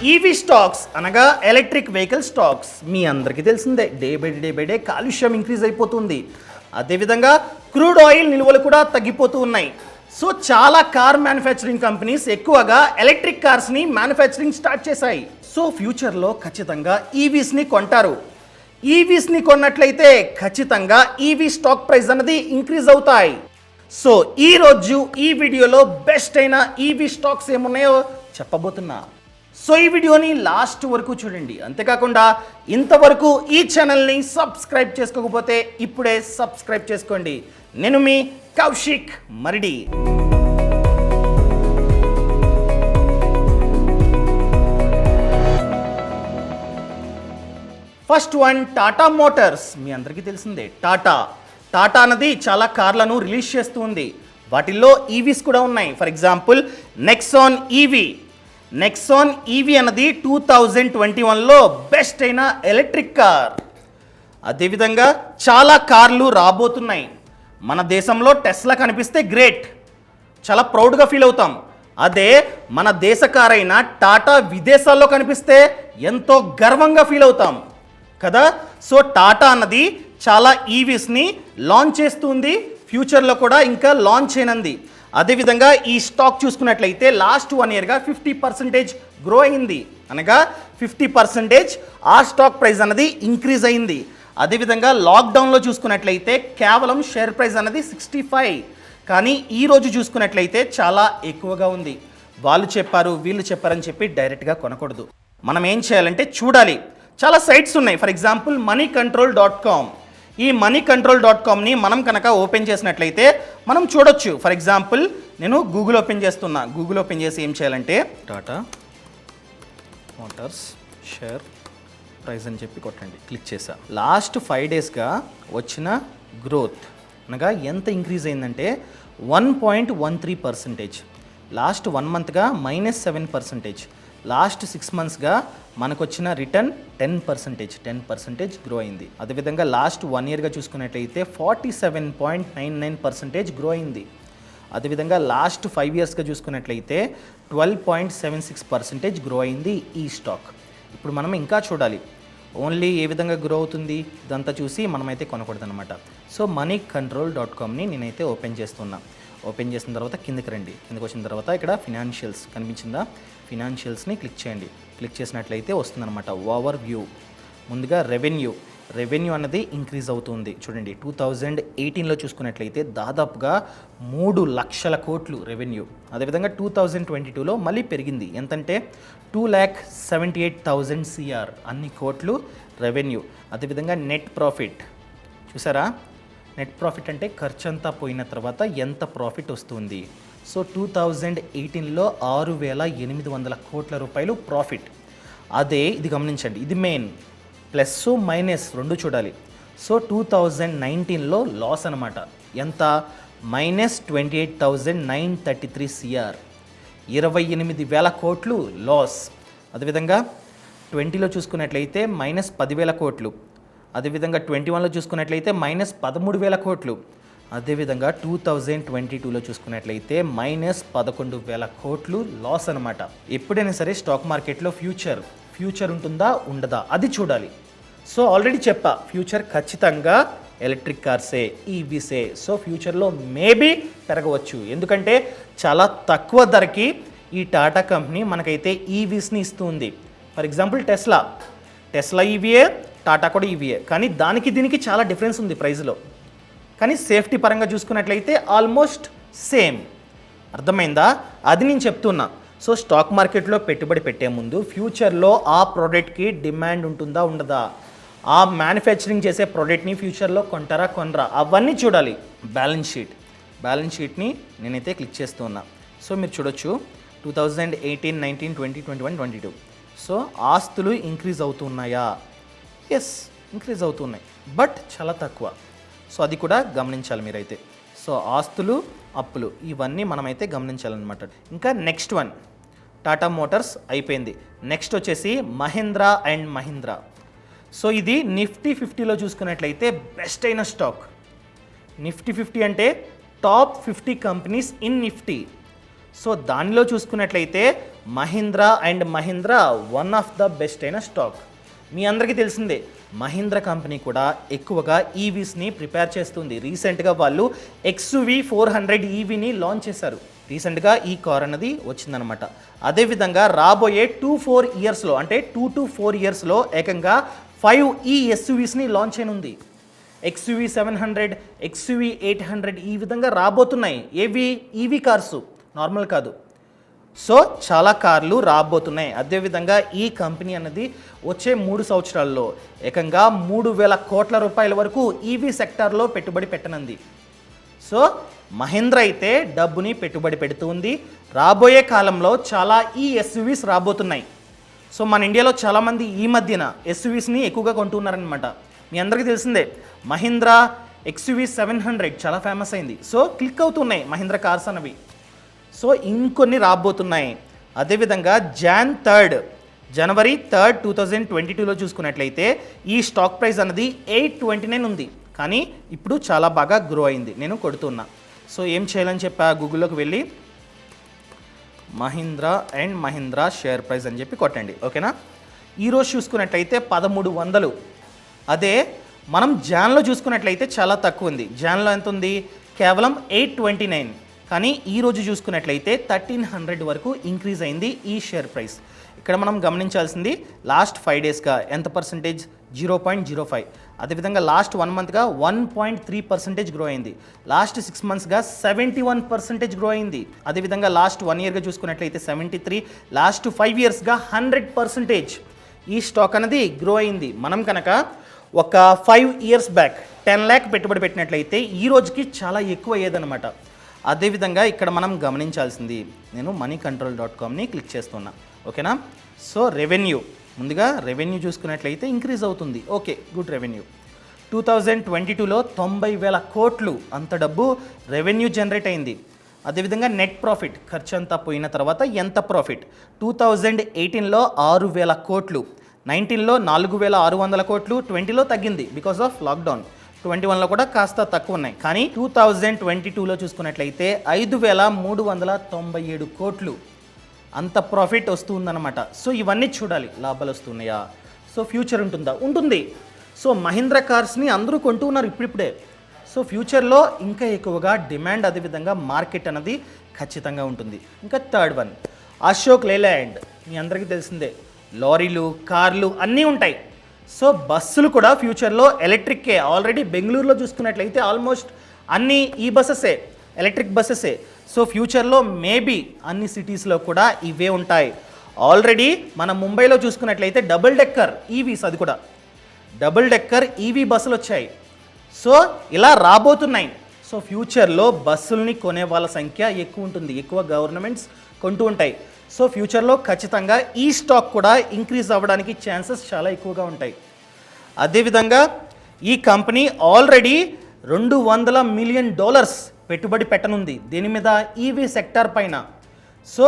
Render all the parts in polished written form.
EV stocks అనగా electric vehicle stocks మీ అందరికీ తెలిసిందే డే బై డే కాలుష్యం ఇంక్రీజ్ అయిపోతుంది. అదేవిధంగా క్రూడ్ ఆయిల్ నిల్వలు కూడా తగ్గిపోతూ ఉన్నాయి. సో చాలా కార్ మ్యానుఫ్యాక్చరింగ్ కంపెనీస్ ఎక్కువగా ఎలక్ట్రిక్ కార్స్ని మ్యానుఫ్యాక్చరింగ్ స్టార్ట్ చేశాయి. సో ఫ్యూచర్లో ఖచ్చితంగా ఈవీస్ని కొంటారు. ఈవీస్ని కొన్నట్లయితే ఖచ్చితంగా ఈవీ స్టాక్ ప్రైస్ అన్నది ఇంక్రీజ్ అవుతాయి. సో ఈరోజు ఈ వీడియోలో బెస్ట్ అయిన ఈవీ స్టాక్స్ ఏమున్నాయో చెప్పబోతున్నా. సో ఈ వీడియోని లాస్ట్ వరకు చూడండి. అంతేకాకుండా ఇంతవరకు ఈ ఛానల్ని సబ్స్క్రైబ్ చేసుకోకపోతే ఇప్పుడే సబ్స్క్రైబ్ చేసుకోండి. నేను మీ Kaushik Maridi. First one Tata Motors. మీ అందరికీ తెలిసిందే టాటా అన్నది చాలా కార్లను రిలీజ్ చేస్తూ ఉంది. వాటిల్లో ఈవీస్ కూడా ఉన్నాయి. ఫర్ ఎగ్జాంపుల్ నెక్సాన్ ఈవీ అన్నది 2021లో బెస్ట్ అయిన ఎలక్ట్రిక్ కార్. అదేవిధంగా చాలా కార్లు రాబోతున్నాయి. మన దేశంలో టెస్లా కనిపిస్తే గ్రేట్, చాలా ప్రౌడ్గా ఫీల్ అవుతాం. అదే మన దేశ కార్ అయిన టాటా విదేశాల్లో కనిపిస్తే ఎంతో గర్వంగా ఫీల్ అవుతాం కదా. సో టాటా అన్నది చాలా ఈవీస్ని లాంచ్ చేస్తుంది. ఫ్యూచర్లో కూడా ఇంకా లాంచ్ చేయనుంది. అదేవిధంగా ఈ స్టాక్ చూసుకున్నట్లయితే లాస్ట్ 1 ఇయర్గా 50% గ్రో అయింది. అనగా 50% ఆ స్టాక్ ప్రైస్ అన్నది ఇంక్రీజ్ అయింది. అదేవిధంగా లాక్డౌన్లో చూసుకున్నట్లయితే కేవలం షేర్ ప్రైస్ అన్నది 65, కానీ ఈరోజు చూసుకున్నట్లయితే చాలా ఎక్కువగా ఉంది. వాళ్ళు చెప్పారు వీళ్ళు చెప్పారని చెప్పి డైరెక్ట్గా కొనకూడదు. మనం ఏం చేయాలంటే చూడాలి. చాలా సైట్స్ ఉన్నాయి. For example moneycontrol.com. ఈ moneycontrol.comని మనం కనుక ఓపెన్ చేసినట్లయితే మనం చూడొచ్చు. ఫర్ ఎగ్జాంపుల్ నేను గూగుల్ ఓపెన్ చేస్తున్నా. గూగుల్ ఓపెన్ చేసి ఏం చేయాలంటే టాటా మోటార్స్ షేర్ ప్రైస్ అని చెప్పి కొట్టండి. క్లిక్ చేసా. లాస్ట్ 5 డేస్గా వచ్చిన గ్రోత్ అనగా ఎంత ఇంక్రీజ్ అయిందంటే 1.13%. లాస్ట్ 1 మంత్గా -7%. లాస్ట్ 6 మంత్స్గా మనకు వచ్చిన రిటర్న్ 10% గ్రో అయింది. అదేవిధంగా లాస్ట్ 1 ఇయర్గా చూసుకున్నట్లయితే 47.99% గ్రో అయింది. అదేవిధంగా లాస్ట్ 5 ఇయర్స్గా చూసుకున్నట్లయితే 12.76% గ్రో అయింది ఈ స్టాక్. ఇప్పుడు మనం ఇంకా చూడాలి. ఓన్లీ ఏ విధంగా గ్రో అవుతుంది ఇదంతా చూసి మనమైతే కొనకూడదు అనమాట. సో moneycontrol.comని నేనైతే ఓపెన్ చేస్తున్నా. ఓపెన్ చేసిన తర్వాత కిందకి రండి. కిందకి వచ్చిన తర్వాత ఇక్కడ ఫినాన్షియల్స్ కనిపించిందా? ఫినాన్షియల్స్ని క్లిక్ చేయండి. క్లిక్ చేసినట్లయితే వస్తుందన్నమాట ఓవర్ వ్యూ. ముందుగా రెవెన్యూ అన్నది ఇంక్రీజ్ అవుతుంది. చూడండి 2018లో చూసుకున్నట్లయితే దాదాపుగా 3 లక్షల కోట్లు రెవెన్యూ. అదేవిధంగా 2022లో మళ్ళీ పెరిగింది. ఎంతంటే 2,78,000 CR, అన్ని కోట్లు రెవెన్యూ. అదేవిధంగా నెట్ ప్రాఫిట్ చూసారా? నెట్ ప్రాఫిట్ అంటే ఖర్చు అంతా పోయిన తర్వాత ఎంత ప్రాఫిట్ వస్తుంది. సో 2018లో 6,800 కోట్ల రూపాయలు ప్రాఫిట్. అదే ఇది గమనించండి, ఇది మెయిన్. ప్లస్ మైనస్ రెండు చూడాలి. సో 2019లో లాస్ అనమాట. ఎంత? -28,933 CR, 28,000 కోట్లు లాస్. అదేవిధంగా 20లో చూసుకున్నట్లయితే -10,000 కోట్లు. అదేవిధంగా 21లో చూసుకున్నట్లయితే -13,000 కోట్లు. అదేవిధంగా 2022లో చూసుకున్నట్లయితే -11,000 కోట్లు లాస్ అనమాట. ఎప్పుడైనా సరే స్టాక్ మార్కెట్లో ఫ్యూచర్ ఉంటుందా ఉండదా అది చూడాలి. సో ఆల్రెడీ చెప్పా, ఫ్యూచర్ ఖచ్చితంగా ఎలక్ట్రిక్ కార్సే, ఈవీసే. సో ఫ్యూచర్లో మేబీ పెరగవచ్చు. ఎందుకంటే చాలా తక్కువ ధరకి ఈ టాటా కంపెనీ మనకైతే ఈవీస్ని ఇస్తుంది. For example Tesla EVA, Tata కూడా ఈవీఏ, కానీ దానికి దీనికి చాలా డిఫరెన్స్ ఉంది ప్రైస్లో. కానీ సేఫ్టీ పరంగా చూసుకున్నట్లయితే ఆల్మోస్ట్ సేమ్. అర్థమైందా? అది నేను చెప్తున్నా. సో స్టాక్ మార్కెట్లో పెట్టుబడి పెట్టే ముందు ఫ్యూచర్లో ఆ ప్రోడక్ట్కి డిమాండ్ ఉంటుందా ఉండదా, ఆ మ్యానుఫ్యాక్చరింగ్ చేసే ప్రోడక్ట్ని ఫ్యూచర్లో కొంటారా కొనరా అవన్నీ చూడాలి. బ్యాలెన్స్ షీట్ని నేనైతే క్లిక్ చేస్తూ ఉన్నా. సో మీరు చూడొచ్చు 2018, 19, 20, 21, 22. సో ఆస్తులు ఇంక్రీజ్ అవుతున్నాయా? ఎస్, ఇంక్రీజ్ అవుతున్నాయి, బట్ చాలా తక్కువ. సో అది కూడా గమనించాలి మీరైతే. సో ఆస్తులు, అప్పులు ఇవన్నీ మనమైతే గమనించాలన్నమాట. ఇంకా నెక్స్ట్ వన్ టాటా మోటార్స్ అయిపోయింది. నెక్స్ట్ వచ్చేసి మహీంద్రా అండ్ మహీంద్రా. సో ఇది నిఫ్టీ 50లో చూసుకున్నట్లయితే బెస్ట్ అయిన స్టాక్. నిఫ్టీ 50 అంటే top 50 companies in Nifty. So దానిలో చూసుకున్నట్లయితే Mahindra and Mahindra one of the best అయిన స్టాక్. మీ అందరికీ తెలిసిందే మహీంద్రా కంపెనీ కూడా ఎక్కువగా ఈవీస్ని ప్రిపేర్ చేస్తుంది. రీసెంట్గా వాళ్ళు XUV 400 ఈవీని లాంచ్ చేశారు. రీసెంట్గా ఈ కార్ అన్నది వచ్చిందనమాట. అదేవిధంగా రాబోయే 2-4 ఇయర్స్లో అంటే 2 to 4 ఇయర్స్లో ఏకంగా 5 SUVస్ని లాంచ్ అయినుంది. XUV 700, XUV 800 ఈ విధంగా రాబోతున్నాయి. ఏవి ఈవీ కార్సు, నార్మల్ కాదు. సో చాలా కార్లు రాబోతున్నాయి. అదేవిధంగా ఈ కంపెనీ అన్నది వచ్చే 3 సంవత్సరాల్లో ఏకంగా 3,000 కోట్ల రూపాయల వరకు ఈవీ సెక్టార్లో పెట్టుబడి పెట్టనుంది. సో మహీంద్రా అయితే డబ్బుని పెట్టుబడి పెడుతుంది. రాబోయే కాలంలో చాలా SUVs రాబోతున్నాయి. సో మన ఇండియాలో చాలామంది ఈ మధ్యన SUVస్ని ఎక్కువగా కొంటున్నారనమాట. మీ అందరికీ తెలిసిందే మహీంద్రా XUV 700 చాలా ఫేమస్ అయింది. సో క్లిక్ అవుతున్నాయి మహీంద్రా కార్స్ అనేవి. సో ఇంకొన్ని రాబోతున్నాయి. అదేవిధంగా జనవరి 3, 2022లో చూసుకున్నట్లయితే ఈ స్టాక్ ప్రైస్ అన్నది 829 ఉంది. కానీ ఇప్పుడు చాలా బాగా గ్రో అయింది. నేను కొడుతున్నా. సో ఏం చేయాలని చెప్పా, గూగుల్లోకి వెళ్ళి Mahindra and Mahindra share price అని చెప్పి కొట్టండి. ఓకేనా. ఈరోజు చూసుకున్నట్లయితే 1300. అదే మనం జాన్లో చూసుకున్నట్లయితే చాలా తక్కువ ఉంది. జాన్లో ఎంత ఉంది? కేవలం 829. కానీ ఈరోజు చూసుకున్నట్లయితే 1300 వరకు ఇంక్రీజ్ అయింది ఈ షేర్ ప్రైస్. ఇక్కడ మనం గమనించాల్సింది లాస్ట్ 5 డేస్గా ఎంత పర్సెంటేజ్? 0.05. అదేవిధంగా లాస్ట్ 1 మంత్గా 1.3% గ్రో అయింది. లాస్ట్ 6 మంత్స్గా 71% గ్రో అయింది. అదేవిధంగా లాస్ట్ 1 ఇయర్గా చూసుకున్నట్లయితే 73, లాస్ట్ 5 ఇయర్స్గా 100% ఈ స్టాక్ అనేది గ్రో అయింది. మనం కనుక ఒక 5 ఇయర్స్ బ్యాక్ 10 lakh పెట్టుబడి పెట్టినట్లయితే ఈ రోజుకి చాలా ఎక్కువ అయ్యేదన్నమాట. అదేవిధంగా ఇక్కడ మనం గమనించాల్సింది, నేను moneycontrol.comని క్లిక్ చేస్తున్నా. ఓకేనా. సో ముందుగా రెవెన్యూ చూసుకున్నట్లయితే ఇంక్రీజ్ అవుతుంది. Okay, good revenue. 2022లో 90,000 కోట్లు అంత డబ్బు రెవెన్యూ జనరేట్ అయింది. అదేవిధంగా నెట్ ప్రాఫిట్ ఖర్చు అంతా పోయిన తర్వాత ఎంత ప్రాఫిట్? 2018లో 6,000 కోట్లు, 19లో 4,600 కోట్లు, 20లో తగ్గింది బికాస్ ఆఫ్ లాక్డౌన్, 21లో కూడా కాస్త తక్కువ ఉన్నాయి. కానీ 2022లో చూసుకున్నట్లయితే 5,397 కోట్లు అంత ప్రాఫిట్ వస్తుందన్నమాట. సో ఇవన్నీ చూడాలి, లాభాలు వస్తున్నాయా, సో ఫ్యూచర్ ఉంటుందా? ఉంటుంది. సో మహీంద్రా కార్స్ని అందరూ కొంటూ ఉన్నారు ఇప్పుడిప్పుడే. సో ఫ్యూచర్లో ఇంకా ఎక్కువగా డిమాండ్, అదేవిధంగా మార్కెట్ అనేది ఖచ్చితంగా ఉంటుంది. ఇంకా థర్డ్ వన్ అశోక్ లేలాండ్. మీ అందరికీ తెలిసిందే లారీలు, కార్లు అన్నీ ఉంటాయి. సో బస్సులు కూడా ఫ్యూచర్లో ఎలక్ట్రిక్కే. ఆల్రెడీ బెంగళూరులో చూసుకున్నట్లయితే ఆల్మోస్ట్ అన్ని ఈ బస్సెసే, ఎలక్ట్రిక్ బస్సెసే. సో ఫ్యూచర్లో మేబీ అన్ని సిటీస్లో కూడా ఇవే ఉంటాయి. ఆల్రెడీ మన ముంబైలో చూసుకున్నట్లయితే డబుల్ డెక్కర్ ఈవీస్, అది కూడా డబుల్ డెక్కర్ ఈవీ బస్సులు వచ్చాయి. సో ఇలా రాబోతున్నాయి. సో ఫ్యూచర్లో బస్సుల్ని కొనే వాళ్ళ సంఖ్య ఎక్కువ ఉంటుంది, ఎక్కువ గవర్నమెంట్స్ కొంటూ ఉంటాయి. సో ఫ్యూచర్లో ఖచ్చితంగా ఈ స్టాక్ కూడా ఇంక్రీజ్ అవ్వడానికి ఛాన్సెస్ చాలా ఎక్కువగా ఉంటాయి. అదేవిధంగా ఈ కంపెనీ ఆల్రెడీ $200 మిలియన్ పెట్టుబడి పెట్టనుంది. దీని మీద ఈవీ సెక్టార్ పైన. సో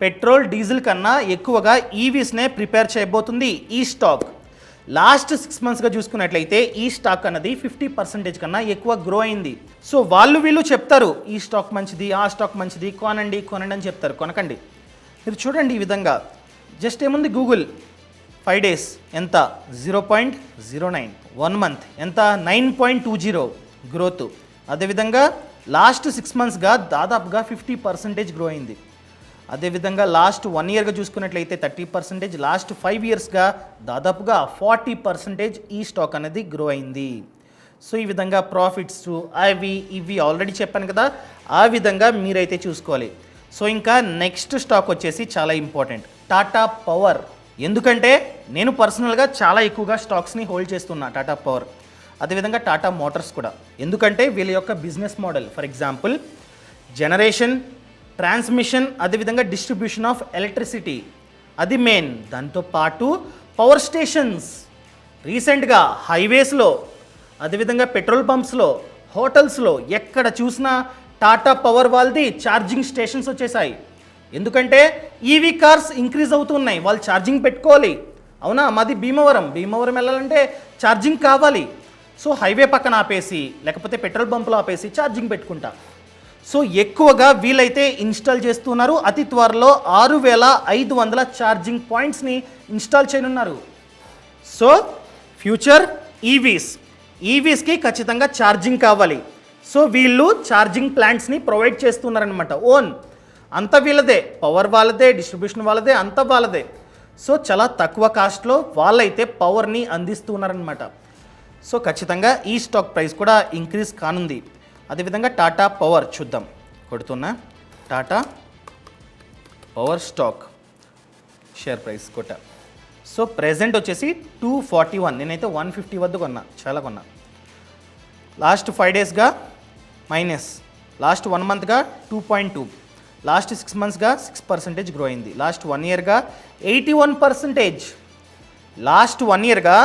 పెట్రోల్, డీజిల్ కన్నా ఎక్కువగా ఈవీస్నే ప్రిపేర్ చేయబోతుంది ఈ స్టాక్. లాస్ట్ 6 మంత్స్గా చూసుకున్నట్లయితే ఈ స్టాక్ అన్నది 50% కన్నా ఎక్కువ గ్రో అయింది. సో వీళ్ళు చెప్తారు ఈ స్టాక్ మంచిది, ఆ స్టాక్ మంచిది, కొనండి అని చెప్తారు. కొనకండి. మీరు చూడండి ఈ విధంగా. జస్ట్ ఏముంది, గూగుల్ 5 days ఎంత? 0.09. 1 month ఎంత? 9.20 గ్రోత్. అదేవిధంగా లాస్ట్ 6 మంత్స్గా దాదాపుగా 50% గ్రో అయింది. అదేవిధంగా లాస్ట్ 1 ఇయర్గా చూసుకున్నట్లయితే 30%, లాస్ట్ 5 ఇయర్స్గా దాదాపుగా 40% ఈ స్టాక్ అనేది గ్రో అయింది. సో ఈ విధంగా ప్రాఫిట్స్ ఇవి ఆల్రెడీ చెప్పాను కదా, ఆ విధంగా మీరైతే చూసుకోవాలి. సో ఇంకా నెక్స్ట్ స్టాక్ వచ్చేసి చాలా ఇంపార్టెంట్, టాటా పవర్. ఎందుకంటే నేను పర్సనల్గా చాలా ఎక్కువగా స్టాక్స్ని హోల్డ్ చేస్తున్నా, టాటా పవర్, అదేవిధంగా టాటా మోటార్స్ కూడా. ఎందుకంటే వీళ్ళ యొక్క business model, for example generation, transmission, అదేవిధంగా డిస్ట్రిబ్యూషన్ ఆఫ్ ఎలక్ట్రిసిటీ, అది మెయిన్. దాంతోపాటు పవర్ స్టేషన్స్, రీసెంట్గా హైవేస్లో, అదేవిధంగా పెట్రోల్ పంప్స్లో, హోటల్స్లో ఎక్కడ చూసినా టాటా పవర్ వాళ్ళది ఛార్జింగ్ స్టేషన్స్ వచ్చేసాయి. ఎందుకంటే ఈవీ కార్స్ ఇంక్రీజ్ అవుతున్నాయి, వాళ్ళు ఛార్జింగ్ పెట్టుకోవాలి. అవునా, మాది భీమవరం వెళ్ళాలంటే ఛార్జింగ్ కావాలి. సో హైవే పక్కన ఆపేసి, లేకపోతే పెట్రోల్ పంపులో ఆపేసి ఛార్జింగ్ పెట్టుకుంటా. సో ఎక్కువగా వీలైతే ఇన్స్టాల్ చేస్తున్నారు. అతి త్వరలో 6500 ఛార్జింగ్ పాయింట్స్ని ఇన్స్టాల్ చేయనున్నారు. సో ఫ్యూచర్ ఈవీస్కి ఖచ్చితంగా ఛార్జింగ్ కావాలి. సో వీళ్ళు ఛార్జింగ్ ప్లాంట్స్ని ప్రొవైడ్ చేస్తున్నారనమాట. ఓన్ అంతా వీళ్ళదే, పవర్ వాళ్ళదే, డిస్ట్రిబ్యూషన్ వాళ్ళదే, అంతా వాళ్ళదే. సో చాలా తక్కువ కాస్ట్లో వాళ్ళైతే పవర్ని అందిస్తున్నారనమాట. సో ఖచ్చితంగా ఈ స్టాక్ ప్రైస్ కూడా ఇంక్రీజ్ కానుంది. అదేవిధంగా టాటా పవర్ చూద్దాం. కొడుతున్నా Tata power stock share price కొట్ట. సో ప్రెజెంట్ వచ్చేసి 241. నేనైతే 150 వద్ద కొన్నా, చాలా కొన్నా. లాస్ట్ 5 డేస్గా మైనస్, లాస్ట్ 1 మంత్గా 2.2, లాస్ట్ 6 మంత్స్గా 6% గ్రో అయింది. లాస్ట్ 1 ఇయర్గా 81%. లాస్ట్ 1 ఇయర్గా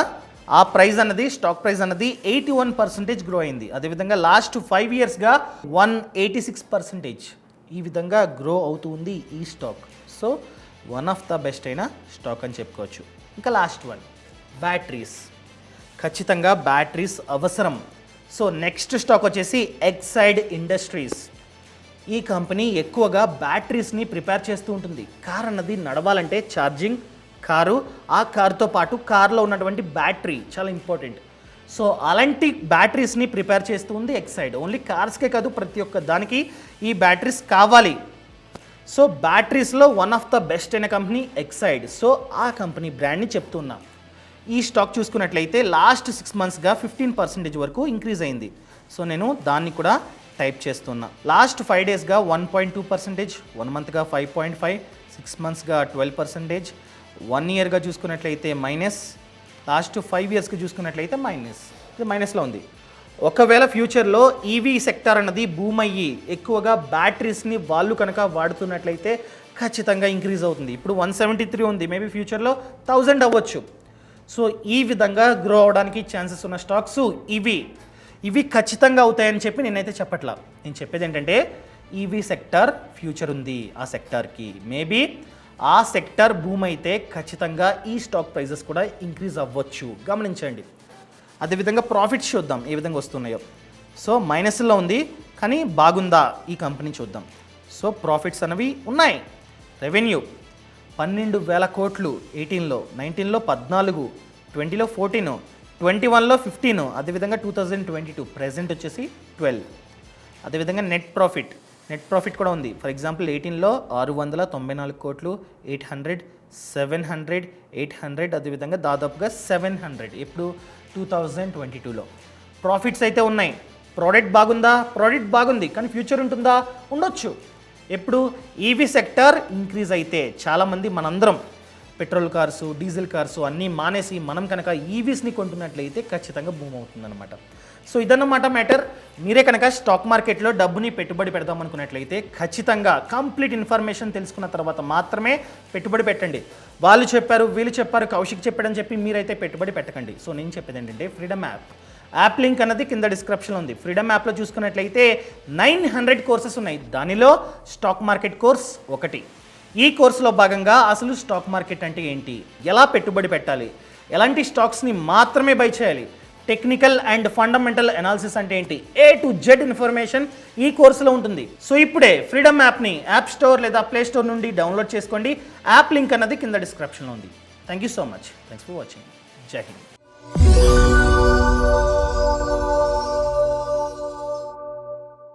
ఆ ప్రైస్ అన్నది, స్టాక్ ప్రైస్ అన్నది 81% గ్రో అయింది. అదేవిధంగా లాస్ట్ 5 ఇయర్స్గా 186%. ఈ విధంగా గ్రో అవుతుంది ఈ stock. So one of the best అయిన స్టాక్ అని చెప్పుకోవచ్చు. ఇంకా లాస్ట్ వన్ బ్యాటరీస్. ఖచ్చితంగా బ్యాటరీస్ అవసరం. సో నెక్స్ట్ స్టాక్ వచ్చేసి ఎక్సైడ్ ఇండస్ట్రీస్. ఈ కంపెనీ ఎక్కువగా బ్యాటరీస్ని ప్రిపేర్ చేస్తూ ఉంటుంది. కార్ అన్నది నడవాలంటే ఛార్జింగ్, కారు, ఆ కారుతో పాటు కార్లో ఉన్నటువంటి బ్యాటరీ చాలా ఇంపార్టెంట్. సో అలాంటి బ్యాటరీస్ని ప్రిపేర్ చేస్తూ ఉంది ఎక్సైడ్. ఓన్లీ కార్స్కే కాదు, ప్రతి ఒక్క దానికి ఈ బ్యాటరీస్ కావాలి. సో బ్యాటరీస్లో వన్ ఆఫ్ ద బెస్ట్ అయిన కంపెనీ ఎక్సైడ్. సో ఆ కంపెనీ బ్రాండ్ని చెప్తున్నాం. ఈ స్టాక్ చూసుకున్నట్లయితే లాస్ట్ 6 మంత్స్గా 15% వరకు ఇంక్రీజ్ అయింది. సో నేను దాన్ని కూడా టైప్ చేస్తున్నా. లాస్ట్ 5 డేస్గా 1.2%, 1 మంత్గా 5.5, 6 మంత్స్గా 12%, 1 ఇయర్గా చూసుకున్నట్లయితే మైనస్, లాస్ట్ 5 ఇయర్స్కి చూసుకున్నట్లయితే మైనస్. ఇది మైనస్లో ఉంది. ఒకవేళ ఫ్యూచర్లో ఈవీ సెక్టార్ అన్నది బూమ్ అయ్యి ఎక్కువగా బ్యాటరీస్ని వాళ్ళు కనుక వాడుతున్నట్లయితే ఖచ్చితంగా ఇంక్రీజ్ అవుతుంది. ఇప్పుడు 173 ఉంది, మేబీ ఫ్యూచర్లో 1000 అవ్వచ్చు. సో ఈ విధంగా గ్రో అవడానికి ఛాన్సెస్ ఉన్న స్టాక్స్ ఇవి ఖచ్చితంగా అవుతాయని చెప్పి నేనైతే చెప్పట్లా. నేను చెప్పేది ఏంటంటే ఈవీ సెక్టార్ ఫ్యూచర్ ఉంది. ఆ సెక్టార్కి మేబీ ఆ సెక్టార్ బూమ్ అయితే ఖచ్చితంగా ఈ స్టాక్ ప్రైజెస్ కూడా ఇంక్రీజ్ అవ్వచ్చు. గమనించండి. అదేవిధంగా ప్రాఫిట్స్ చూద్దాం ఏ విధంగా వస్తున్నాయో. సో మైనస్లో ఉంది, కానీ బాగుందా ఈ కంపెనీ చూద్దాం. సో ప్రాఫిట్స్ అనేవి ఉన్నాయి. రెవెన్యూ 12,000 కోట్లు 18లో, 19లో 14, 20లో 14, 21లో 15, అదేవిధంగా 2022 ప్రెజెంట్ వచ్చేసి 12. అదేవిధంగా నెట్ ప్రాఫిట్ కూడా ఉంది. ఫర్ ఎగ్జాంపుల్ 18లో 694 కోట్లు, 800, 700, 800, అదేవిధంగా దాదాపుగా 700 ఇప్పుడు 2022లో. ప్రాఫిట్స్ అయితే ఉన్నాయి. ప్రోడక్ట్ బాగుందా? ప్రోడక్ట్ బాగుంది, కానీ ఫ్యూచర్ ఉంటుందా? ఉండొచ్చు. ఎప్పుడు ఈవీ సెక్టర్ ఇంక్రీజ్ అయితే చాలామంది మనందరం పెట్రోల్ కార్సు, డీజిల్ కార్సు అన్నీ మానేసి మనం కనుక ఈవీస్ని కొంటున్నట్లయితే ఖచ్చితంగా బూమ్ అవుతుందన్నమాట. సో ఇదన్నమాట మ్యాటర్. మీరే కనుక స్టాక్ మార్కెట్లో డబ్బుని పెట్టుబడి పెడదాం అనుకున్నట్లయితే ఖచ్చితంగా కంప్లీట్ ఇన్ఫర్మేషన్ తెలుసుకున్న తర్వాత మాత్రమే పెట్టుబడి పెట్టండి. వాళ్ళు చెప్పారు, వీళ్ళు చెప్పారు, కౌశిక్ చెప్పాడని చెప్పి మీరైతే పెట్టుబడి పెట్టకండి. సో నేను చెప్పేది ఏంటంటే ఫ్రీడమ్ యాప్ లింక్ అన్నది కింద డిస్క్రిప్షన్లో ఉంది. ఫ్రీడమ్ యాప్లో చూసుకున్నట్లయితే 900 కోర్సెస్ ఉన్నాయి. దానిలో స్టాక్ మార్కెట్ కోర్స్ ఒకటి. ఈ కోర్సులో భాగంగా అసలు స్టాక్ మార్కెట్ అంటే ఏంటి, ఎలా పెట్టుబడి పెట్టాలి, ఎలాంటి స్టాక్స్ని మాత్రమే బై చేయాలి, టెక్నికల్ అండ్ ఫండమెంటల్ అనాలిసిస్ అంటే ఏంటి, A to Z ఇన్ఫర్మేషన్ ఈ కోర్సులో ఉంటుంది. సో ఇప్పుడే ఫ్రీడమ్ యాప్ని యాప్ స్టోర్ లేదా ప్లే స్టోర్ నుండి డౌన్లోడ్ చేసుకోండి. యాప్ లింక్ అన్నది కింద డిస్క్రిప్షన్లో ఉంది. Thank you so much. Thanks for watching. జై హింద్.